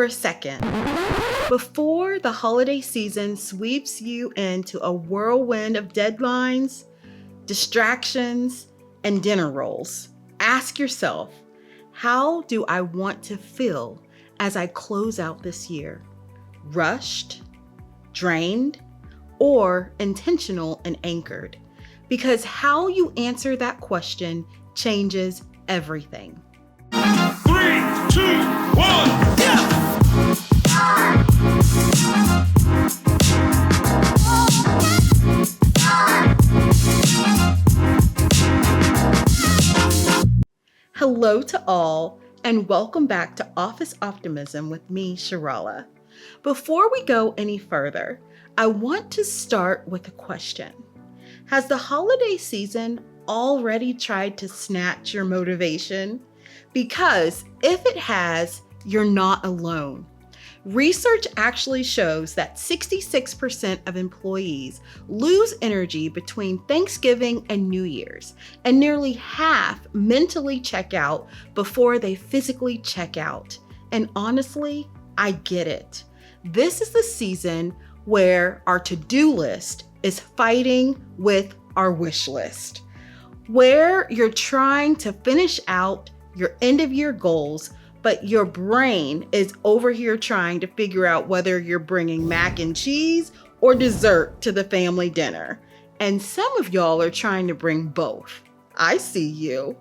a second. Before the holiday season sweeps you into a whirlwind of deadlines, distractions, and dinner rolls, ask yourself, how do I want to feel as I close out this year? Rushed, drained, or intentional and anchored? Because how you answer that question changes everything. 3, 2, 1, yeah! Hello to all, and welcome back to Office Optimism with me, Sharala. Before we go any further, I want to start with a question. Has the holiday season already tried to snatch your motivation? Because if it has, you're not alone. Research actually shows that 66% of employees lose energy between Thanksgiving and New Year's, and nearly half mentally check out before they physically check out. And honestly, I get it. This is the season where our to-do list is fighting with our wish list, where you're trying to finish out your end-of-year goals, but your brain is over here trying to figure out whether you're bringing mac and cheese or dessert to the family dinner. And some of y'all are trying to bring both. I see you.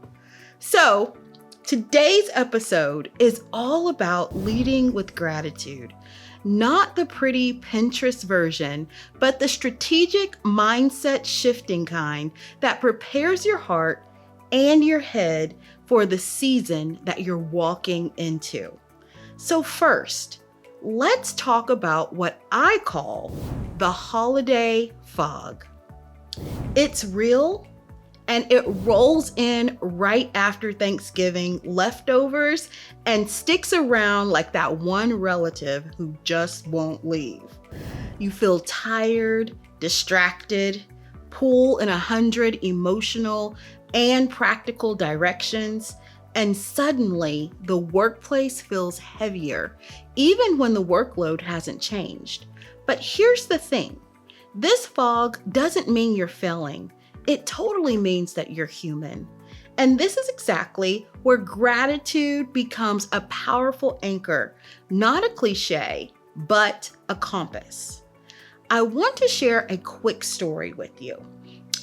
So today's episode is all about leading with gratitude. Not the pretty Pinterest version, but the strategic mindset shifting kind that prepares your heart and your head for the season that you're walking into. So first, let's talk about what I call the holiday fog. It's real, and it rolls in right after Thanksgiving leftovers and sticks around like that one relative who just won't leave. You feel tired, distracted, pull in 100 emotional and practical directions, and suddenly the workplace feels heavier, even when the workload hasn't changed. But here's the thing, this fog doesn't mean you're failing. It totally means that you're human. And this is exactly where gratitude becomes a powerful anchor, not a cliche, but a compass. I want to share a quick story with you.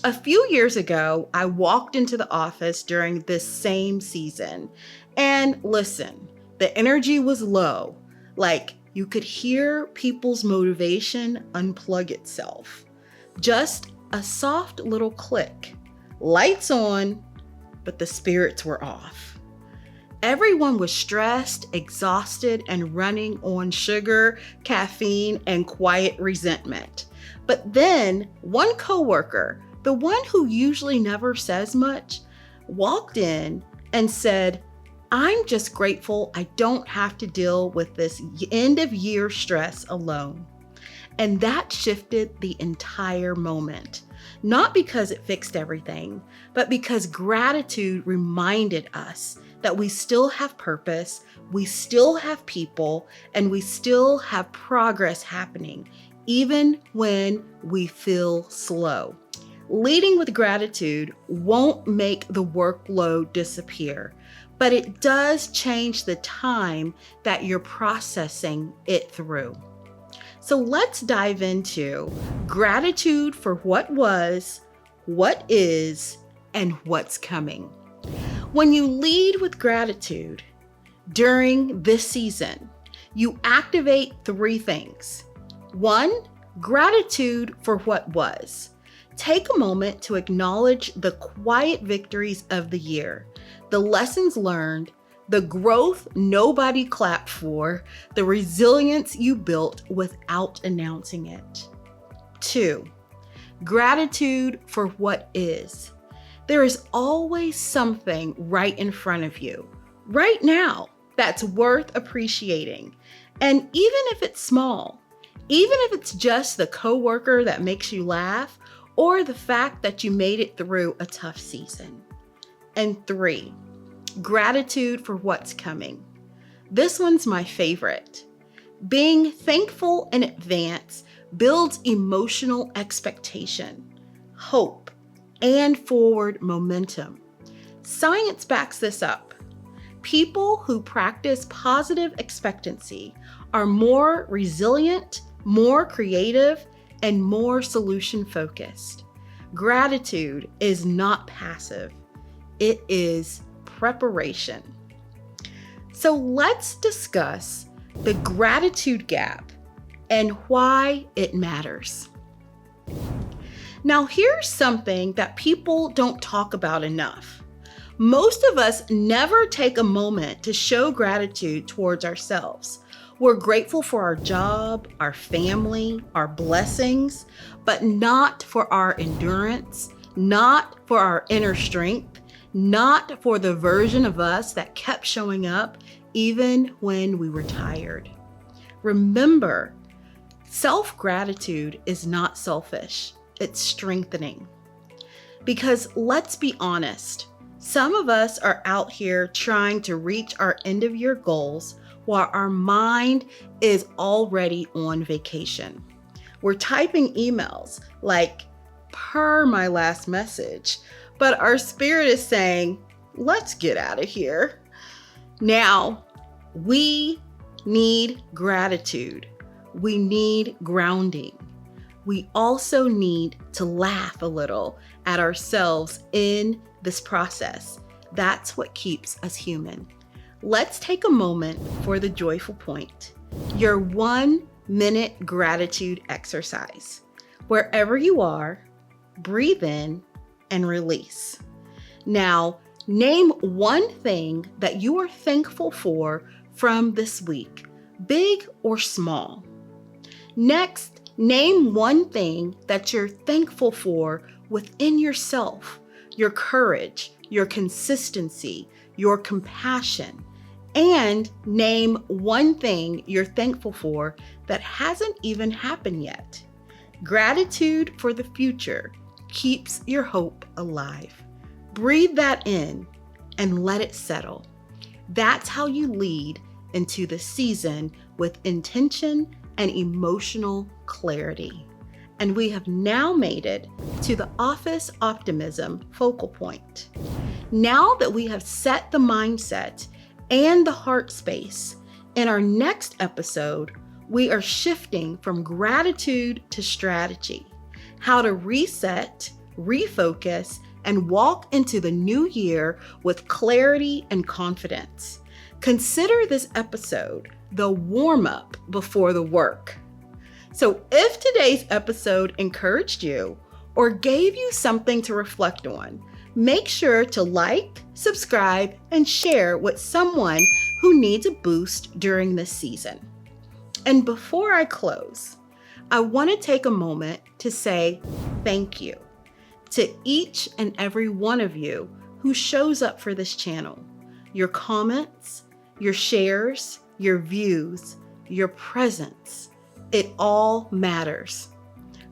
A few years ago, I walked into the office during this same season, and listen, the energy was low. Like you could hear people's motivation unplug itself. Just a soft little click. Lights on, but the spirits were off. Everyone was stressed, exhausted, and running on sugar, caffeine, and quiet resentment. But then one coworker, the one who usually never says much, walked in and said, "I'm just grateful I don't have to deal with this end of year stress alone." And that shifted the entire moment. Not because it fixed everything, but because gratitude reminded us that we still have purpose, we still have people, and we still have progress happening, even when we feel slow. Leading with gratitude won't make the workload disappear, but it does change the time that you're processing it through. So let's dive into gratitude for what was, what is, and what's coming. When you lead with gratitude during this season, you activate 3 things. 1, gratitude for what was. Take a moment to acknowledge the quiet victories of the year, the lessons learned, the growth nobody clapped for, the resilience you built without announcing it. 2, gratitude for what is. There is always something right in front of you, right now, that's worth appreciating. And even if it's small, even if it's just the coworker that makes you laugh, or the fact that you made it through a tough season. And 3, gratitude for what's coming. This one's my favorite. Being thankful in advance builds emotional expectation, hope, and forward momentum. Science backs this up. People who practice positive expectancy are more resilient, more creative, and more solution-focused. Gratitude is not passive. It is preparation. So let's discuss the gratitude gap and why it matters. Now, here's something that people don't talk about enough. Most of us never take a moment to show gratitude towards ourselves. We're grateful for our job, our family, our blessings, but not for our endurance, not for our inner strength, not for the version of us that kept showing up even when we were tired. Remember, self-gratitude is not selfish, it's strengthening. Because let's be honest, some of us are out here trying to reach our end-of-year goals while our mind is already on vacation. We're typing emails like, per my last message, but our spirit is saying, let's get out of here. Now, we need gratitude. We need grounding. We also need to laugh a little at ourselves in this process. That's what keeps us human. Let's take a moment for the joyful point, your 1-minute gratitude exercise. Wherever you are, breathe in and release. Now, name one thing that you are thankful for from this week, big or small. Next, name one thing that you're thankful for within yourself, your courage, your consistency, your compassion, and name one thing you're thankful for that hasn't even happened yet. Gratitude for the future keeps your hope alive. Breathe that in and let it settle. That's how you lead into the season with intention and emotional clarity. And we have now made it to the Office Optimism focal point. Now that we have set the mindset and the heart space, in our next episode, we are shifting from gratitude to strategy, how to reset, refocus, and walk into the new year with clarity and confidence. Consider this episode the warm-up before the work. So if today's episode encouraged you or gave you something to reflect on, make sure to like, subscribe, and share with someone who needs a boost during this season. And before I close, I want to take a moment to say thank you to each and every one of you who shows up for this channel. Your comments, your shares, your views, your presence, it all matters.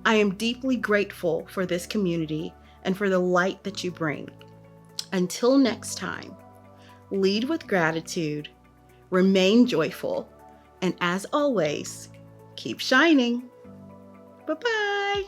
I am deeply grateful for this community and for the light that you bring. Until next time, lead with gratitude, remain joyful, and as always, keep shining. Bye-bye.